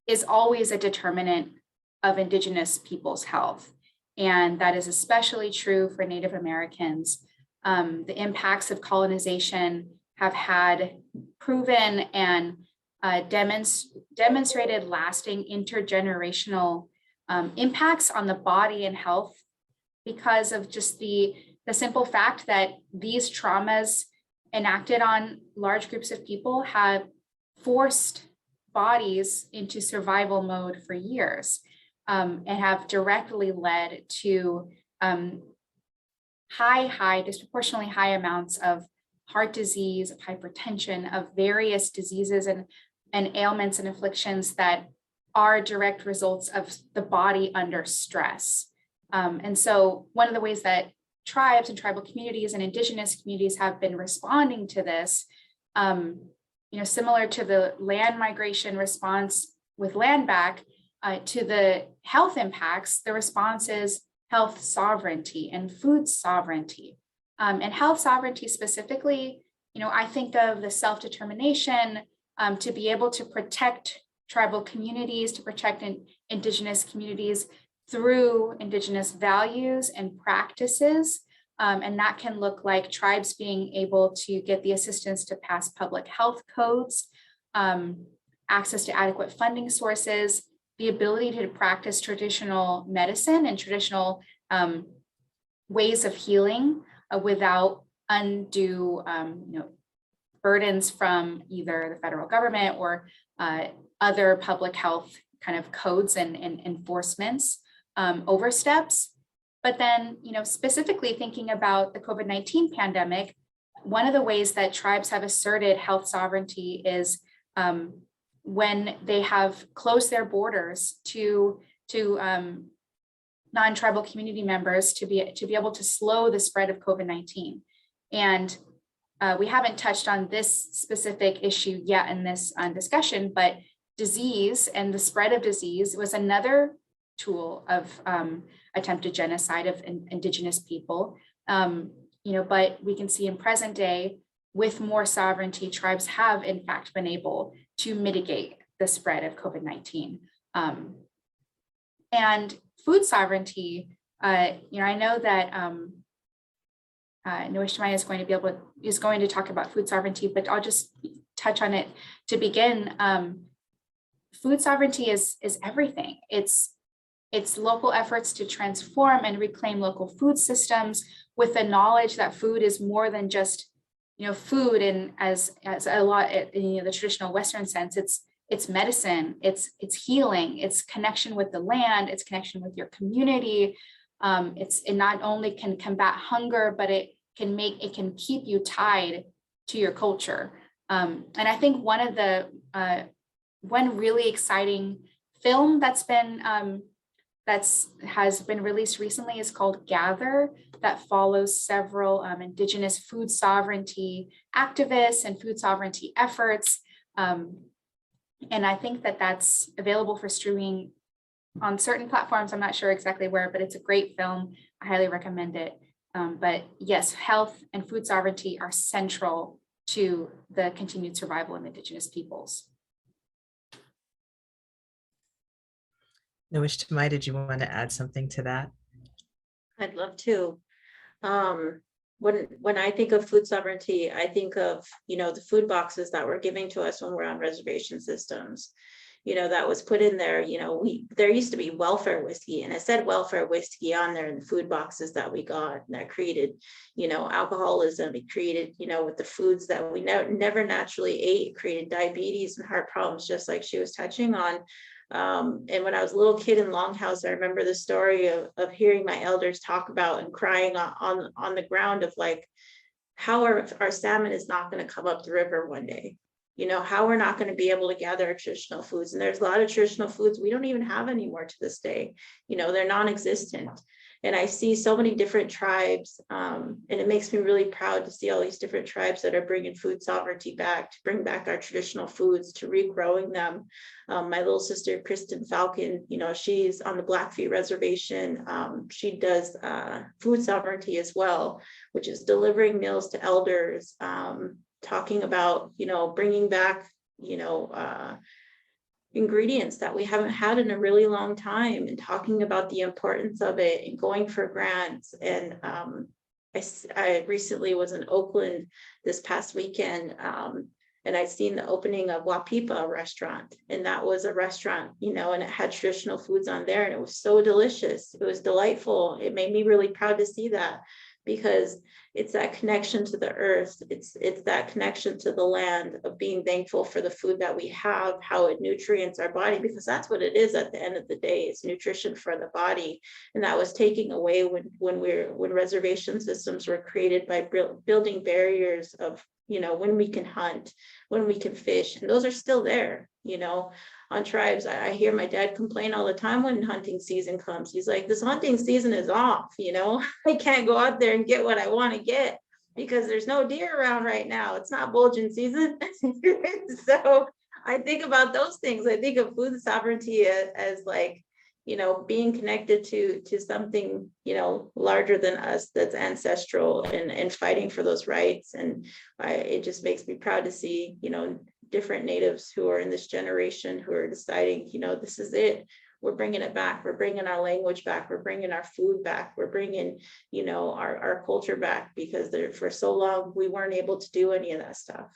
is always a determinant of Indigenous people's health. And that is especially true for Native Americans. The impacts of colonization have had proven and demonstrated lasting intergenerational impacts on the body and health, because of just the simple fact that these traumas enacted on large groups of people have forced bodies into survival mode for years, and have directly led to disproportionately high amounts of heart disease, of hypertension, of various diseases and ailments and afflictions that are direct results of the body under stress. And so one of the ways that tribes and tribal communities and Indigenous communities have been responding to this, similar to the land migration response with land back, to the health impacts, the response is health sovereignty and food sovereignty. And health sovereignty specifically, I think of the self-determination to be able to protect tribal communities, to protect Indigenous communities through Indigenous values and practices. And that can look like tribes being able to get the assistance to pass public health codes, access to adequate funding sources, the ability to practice traditional medicine and traditional ways of healing without undue burdens from either the federal government or other public health kind of codes and enforcements, oversteps. But then, specifically thinking about the COVID-19 pandemic, one of the ways that tribes have asserted health sovereignty is when they have closed their borders to non-tribal community members to be able to slow the spread of COVID-19. And we haven't touched on this specific issue yet in this discussion, but disease and the spread of disease was another tool of attempted genocide of Indigenous people. But we can see in present day, with more sovereignty, tribes have in fact been able to mitigate the spread of COVID-19. And food sovereignty, I know that Noishtamaya is going to talk about food sovereignty, but I'll just touch on it to begin. Food sovereignty is everything. It's local efforts to transform and reclaim local food systems with the knowledge that food is more than just food, and as a lot in the traditional Western sense, it's medicine, it's healing, it's connection with the land, it's connection with your community. It not only can combat hunger, but it can keep you tied to your culture. And I think one really exciting film has been released recently is called Gather, that follows several Indigenous food sovereignty activists and food sovereignty efforts. And I think that that's available for streaming on certain platforms. I'm not sure exactly where, but it's a great film. I highly recommend it. But yes, health and food sovereignty are central to the continued survival of Indigenous peoples. Noishtamaya, did you want to add something to that? I'd love to. When I think of food sovereignty, I think of, the food boxes that were giving to us when we're on reservation systems, that was put in there. There used to be welfare whiskey, and it said welfare whiskey on there in the food boxes that we got, and that created, alcoholism. It created, with the foods that we never naturally ate, it created diabetes and heart problems, just like she was touching on. And when I was a little kid in Longhouse, I remember the story of hearing my elders talk about and crying on the ground of like how our salmon is not going to come up the river one day, how we're not going to be able to gather our traditional foods. And there's a lot of traditional foods we don't even have anymore to this day. They're non-existent. And I see so many different tribes, and it makes me really proud to see all these different tribes that are bringing food sovereignty back, to bring back our traditional foods, to regrowing them. My little sister, Kristen Falcon, she's on the Blackfeet Reservation. She does food sovereignty as well, which is delivering meals to elders, talking about, bringing back, ingredients that we haven't had in a really long time, and talking about the importance of it and going for grants. And I recently was in Oakland this past weekend, and I'd seen the opening of Wapipa restaurant, and that was a restaurant, and it had traditional foods on there, and it was so delicious. It was delightful. It made me really proud to see that, because it's that connection to the earth. It's that connection to the land, of being thankful for the food that we have, how it nutrients our body, because that's what it is at the end of the day. It's nutrition for the body. And that was taking away when reservation systems were created by building barriers of, when we can hunt, when we can fish, and those are still there, on tribes. I hear my dad complain all the time when hunting season comes. He's like, this hunting season is off, I can't go out there and get what I want to get because there's no deer around right now. It's not bulging season. So I think about those things. I think of food sovereignty as like, being connected to something, larger than us, that's ancestral, and fighting for those rights. And it just makes me proud to see, different natives who are in this generation who are deciding, this is it. we're bringing it back. We're bringing our language back. We're bringing our food back. We're bringing, you know, our culture back, because there, for so long we weren't able to do any of that stuff.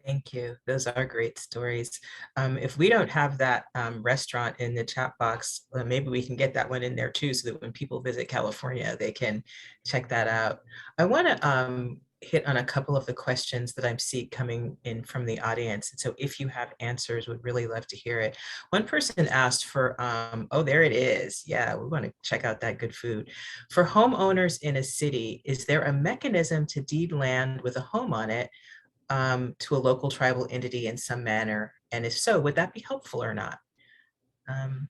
Thank you. Those are great stories. If we don't have that restaurant in the chat box, maybe we can get that one in there too, so that when people visit California, they can check that out. I want to hit on a couple of the questions that I see coming in from the audience. And so if you have answers, would really love to hear it. One person asked for, oh, there it is. Yeah, we want to check out that good food. For homeowners in a city, is there a mechanism to deed land with a home on it to a local tribal entity in some manner? And if so, would that be helpful or not? Do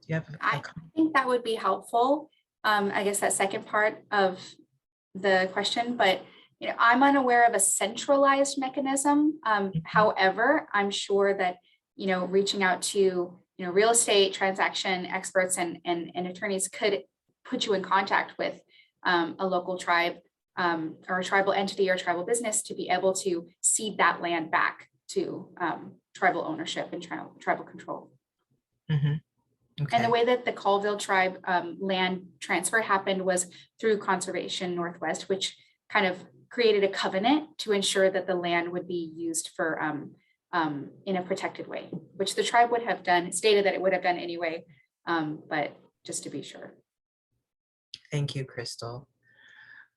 you have I think that would be helpful. I guess that second part of the question, but you know, I'm unaware of a centralized mechanism. However, I'm sure that, you know, reaching out to, you know, real estate transaction experts and attorneys could put you in contact with a local tribe or a tribal entity or tribal business to be able to cede that land back to tribal ownership and tribal control. Mm-hmm. Okay. And the way that the Colville tribe land transfer happened was through Conservation Northwest, which kind of created a covenant to ensure that the land would be used for in a protected way, which the tribe would have done, stated that it would have done anyway, but just to be sure. Thank you, Crystal.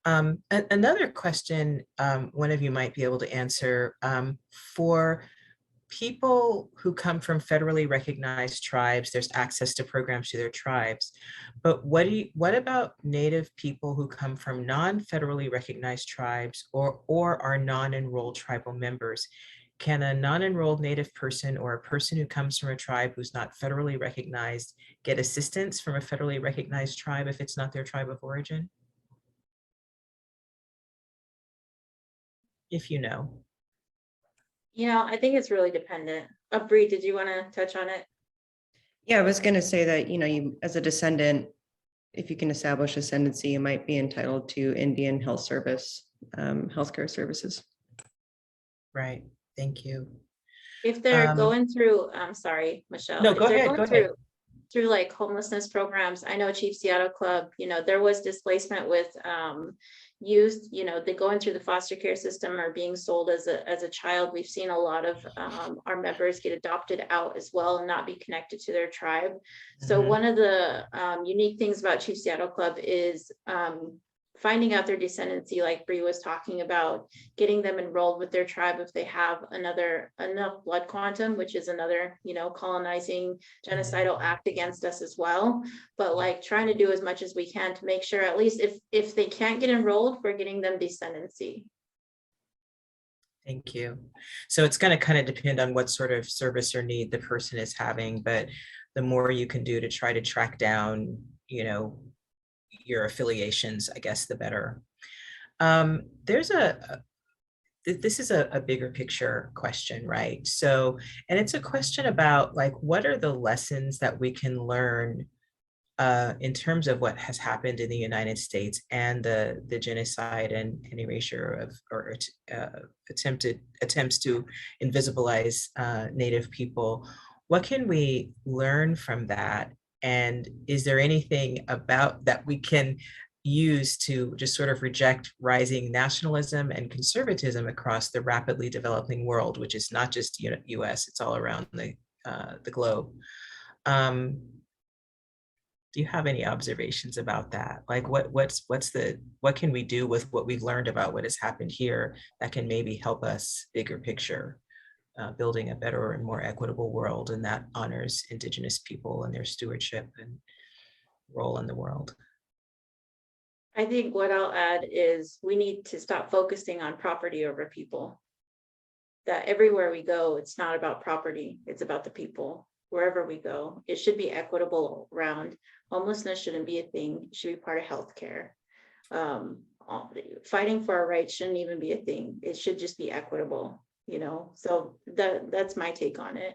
Another question one of you might be able to answer, for people who come from federally recognized tribes, there's access to programs to their tribes, but what about Native people who come from non-federally recognized tribes or are non-enrolled tribal members? Can a non-enrolled Native person or a person who comes from a tribe who's not federally recognized get assistance from a federally recognized tribe if it's not their tribe of origin? If you know. You know, I think it's really dependent. Bree, did you want to touch on it? Yeah, I was going to say that, you know, you as a descendant, if you can establish ascendancy, you might be entitled to Indian health service, healthcare services. Right. Thank you. If they're going through, I'm sorry, Michelle. No, if go they're ahead. going through like homelessness programs, I know Chief Seattle Club, you know, there was displacement with youth, you know, they go in through the foster care system or being sold as a child. We've seen a lot of our members get adopted out as well and not be connected to their tribe. So one of the unique things about Chief Seattle Club is finding out their descendancy, like Bree was talking about, getting them enrolled with their tribe if they have enough blood quantum, which is another, you know, colonizing genocidal act against us as well. But like trying to do as much as we can to make sure, at least if they can't get enrolled, we're getting them descendancy. Thank you. So it's going to kind of depend on what sort of service or need the person is having, but the more you can do to try to track down, you know, your affiliations, I guess, the better. There's this is a bigger picture question, right? So, and it's a question about like, what are the lessons that we can learn in terms of what has happened in the United States and the genocide and erasure of, or attempts to invisibilize Native people. What can we learn from that? And is there anything about that we can use to just sort of reject rising nationalism and conservatism across the rapidly developing world, which is not just US, it's all around the globe. Do you have any observations about that? Like what can we do with what we've learned about what has happened here that can maybe help us bigger picture? Building a better and more equitable world, and that honors Indigenous people and their stewardship and role in the world. I think what I'll add is we need to stop focusing on property over people. That everywhere we go, it's not about property, it's about the people. Wherever we go, it should be equitable around. Homelessness shouldn't be a thing, it should be part of healthcare. Fighting for our rights shouldn't even be a thing, it should just be equitable. You know, so that's my take on it.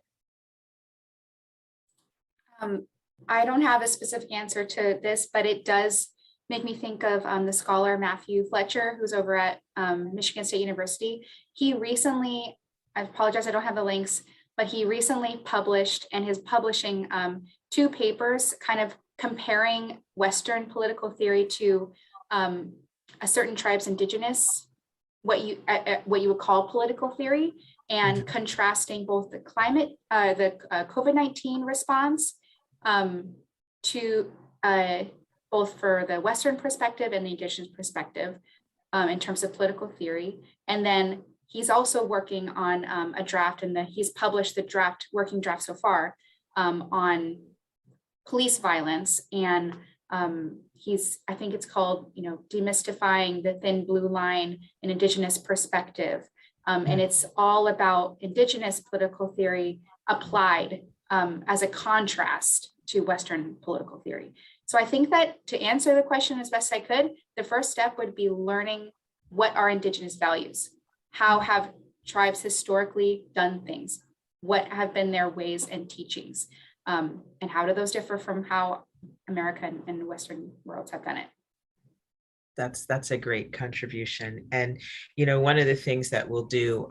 I don't have a specific answer to this, but it does make me think of the scholar Matthew Fletcher, who's over at Michigan State University. He recently, I apologize, I don't have the links, but he recently published and is publishing 2 papers kind of comparing Western political theory to a certain tribe's indigenous, what you would call political theory, and contrasting both the COVID-19 response to both for the Western perspective and the indigenous perspective in terms of political theory. And then he's also working on a draft, and he's published the working draft so far on police violence. And I think it's called, demystifying the thin blue line in indigenous perspective. And it's all about indigenous political theory applied as a contrast to Western political theory. So I think that to answer the question as best I could, the first step would be learning what are indigenous values. How have tribes historically done things? What have been their ways and teachings? And how do those differ from how America and the Western worlds have done it? That's a great contribution. And, one of the things that we'll do,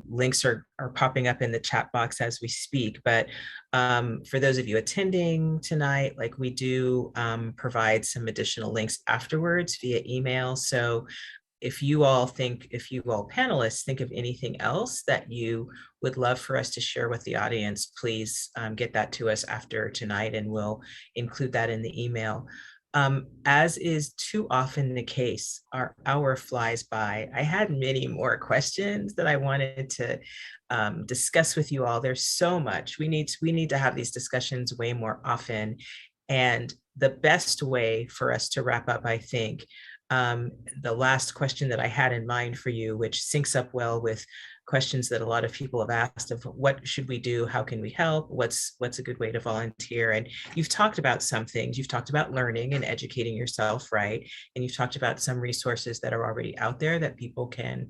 links are popping up in the chat box as we speak, but for those of you attending tonight, like we do provide some additional links afterwards via email. So if you all panelists think of anything else that you would love for us to share with the audience, please get that to us after tonight, and we'll include that in the email. As is too often the case, our hour flies by. I had many more questions that I wanted to discuss with you all. There's so much. We need to have these discussions way more often. And the best way for us to wrap up, I think, the last question that I had in mind for you, which syncs up well with questions that a lot of people have asked of what should we do? How can we help? What's a good way to volunteer? And you've talked about some things. You've talked about learning and educating yourself, right? And you've talked about some resources that are already out there that people can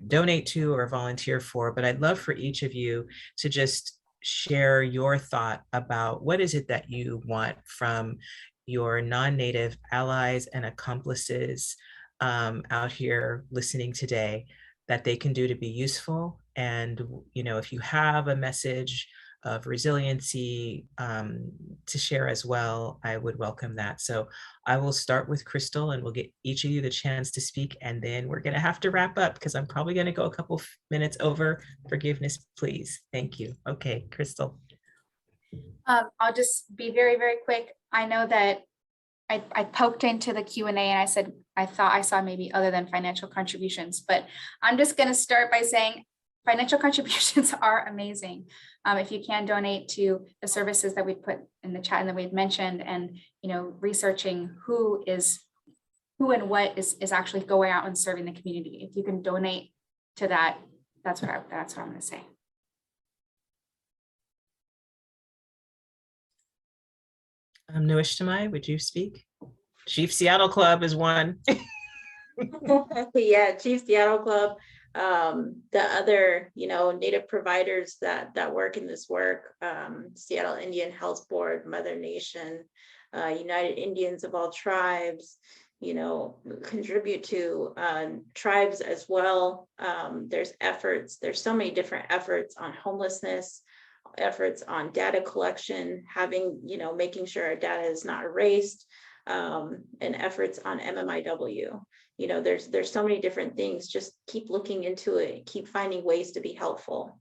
donate to or volunteer for. But I'd love for each of you to just share your thought about what is it that you want from your non-Native allies and accomplices out here listening today that they can do to be useful. And, if you have a message of resiliency to share as well, I would welcome that. So I will start with Crystal, and we'll get each of you the chance to speak, and then we're going to have to wrap up because I'm probably going to go a couple minutes over. Forgiveness, please. Thank you. Okay, Crystal. I'll just be very, very quick. I know that I poked into the Q&A and I said, I thought I saw maybe other than financial contributions, but I'm just going to start by saying financial contributions are amazing. If you can donate to the services that we put in the chat and that we've mentioned, and, researching who and what is actually going out and serving the community. If you can donate to that, that's what I'm going to say. Nuishtamai, would you speak? Chief Seattle Club is one. Yeah, Chief Seattle Club. The other, Native providers that work in this work, Seattle Indian Health Board, Mother Nation, United Indians of all tribes, contribute to tribes as well. There's so many different efforts on homelessness, efforts on data collection, making sure our data is not erased, and efforts on MMIW. There's so many different things. Just keep looking into it, keep finding ways to be helpful.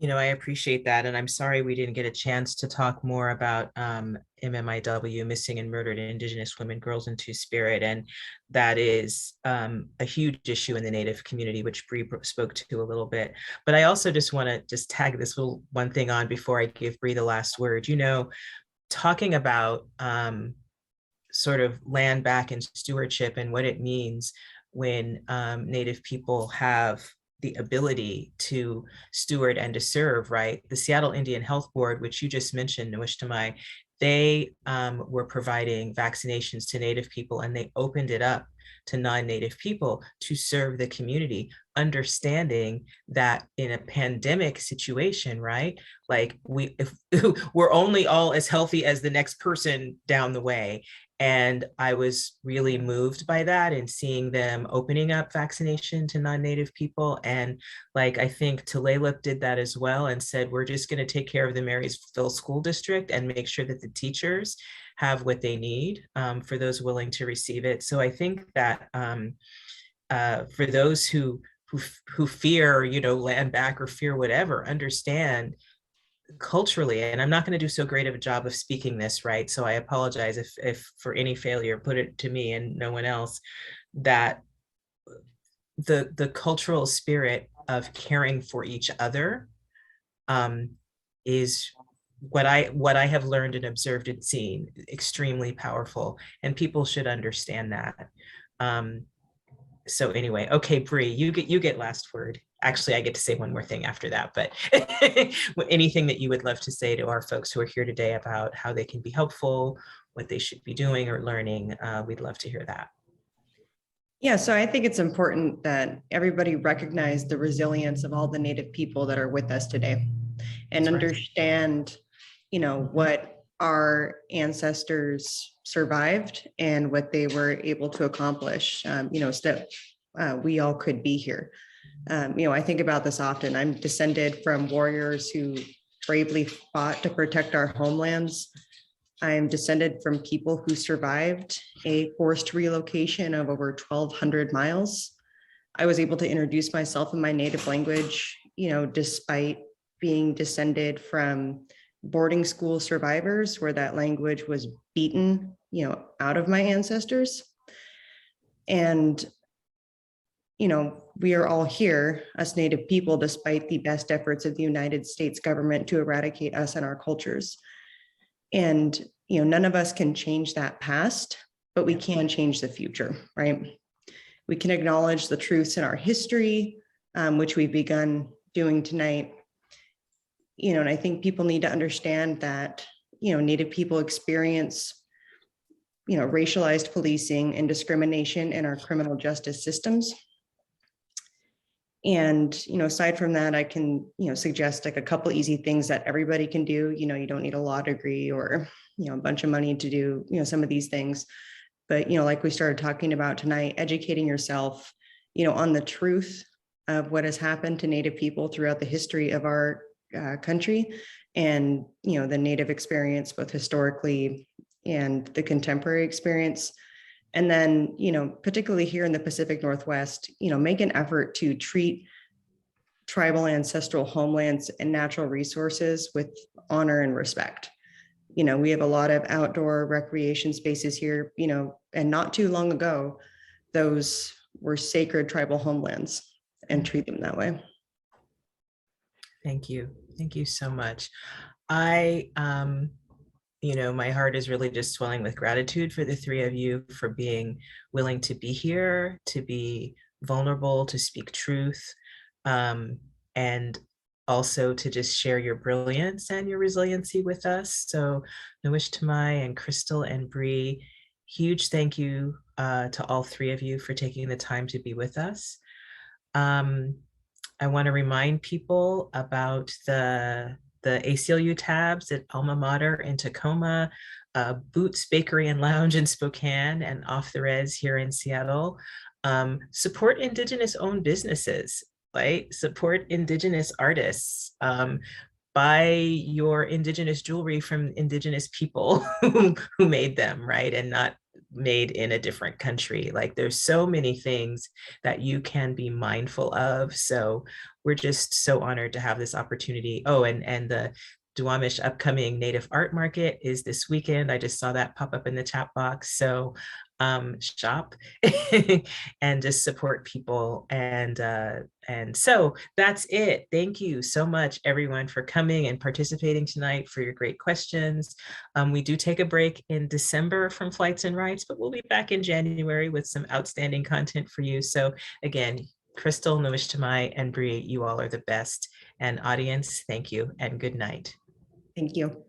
I appreciate that. And I'm sorry we didn't get a chance to talk more about MMIW, Missing and Murdered Indigenous Women, Girls, and Two-Spirit. And that is a huge issue in the Native community, which Bree spoke to a little bit. But I also just want to tag this little one thing on before I give Bree the last word. Talking about sort of land back and stewardship and what it means when Native people have the ability to steward and to serve, right? The Seattle Indian Health Board, which you just mentioned, Nuishtamai, they were providing vaccinations to Native people, and they opened it up to non-Native people to serve the community, understanding that in a pandemic situation, right? Like if we're only all as healthy as the next person down the way. And I was really moved by that and seeing them opening up vaccination to non-Native people. And like, I think Tulalip did that as well and said, we're just going to take care of the Marysville School District and make sure that the teachers have what they need for those willing to receive it. So I think that for those who fear, land back or fear whatever, understand culturally, and I'm not going to do so great of a job of speaking this right, so I apologize if for any failure, put it to me and no one else, that the cultural spirit of caring for each other is what I have learned and observed and seen extremely powerful, and people should understand that. So anyway, okay, Bree, you get last word. Actually, I get to say one more thing after that, but anything that you would love to say to our folks who are here today about how they can be helpful, what they should be doing or learning, we'd love to hear that. Yeah, so I think it's important that everybody recognize the resilience of all the Native people that are with us today and understand, what our ancestors survived and what they were able to accomplish, so that we all could be here. I think about this often. I'm descended from warriors who bravely fought to protect our homelands. I'm descended from people who survived a forced relocation of over 1,200 miles. I was able to introduce myself in my native language, despite being descended from boarding school survivors where that language was beaten, out of my ancestors. And, we are all here, us Native people, despite the best efforts of the United States government to eradicate us and our cultures. And, none of us can change that past, but we can change the future, right? We can acknowledge the truths in our history, which we've begun doing tonight. And I think people need to understand that, Native people experience, racialized policing and discrimination in our criminal justice systems. And, aside from that, I can, suggest like a couple easy things that everybody can do. You don't need a law degree or, a bunch of money to do, some of these things. But, like we started talking about tonight, educating yourself, on the truth of what has happened to Native people throughout the history of our country and, the Native experience, both historically and the contemporary experience. And then, particularly here in the Pacific Northwest, make an effort to treat tribal ancestral homelands and natural resources with honor and respect. We have a lot of outdoor recreation spaces here, and not too long ago, those were sacred tribal homelands, and treat them that way. Thank you. Thank you so much. My heart is really just swelling with gratitude for the three of you for being willing to be here, to be vulnerable, to speak truth, and also to just share your brilliance and your resiliency with us. So Nawish Tamai and Crystal and Bree, huge thank you to all three of you for taking the time to be with us. I want to remind people about the ACLU tabs at Alma Mater in Tacoma, Boots Bakery and Lounge in Spokane, and Off the Res here in Seattle. Support Indigenous owned businesses, right? Support Indigenous artists. Buy your Indigenous jewelry from Indigenous people who made them, right? And not made in a different country. Like there's so many things that you can be mindful of. So we're just so honored to have this opportunity. Oh, and the Duwamish upcoming Native Art Market is this weekend. I just saw that pop up in the chat box. So shop and just support people. And so that's it. Thank you so much, everyone, for coming and participating tonight, for your great questions. We do take a break in December from Flights and Rights, but we'll be back in January with some outstanding content for you. So again, Crystal, Nawish Tamai, and Bree, you all are the best. And audience, thank you and good night. Thank you.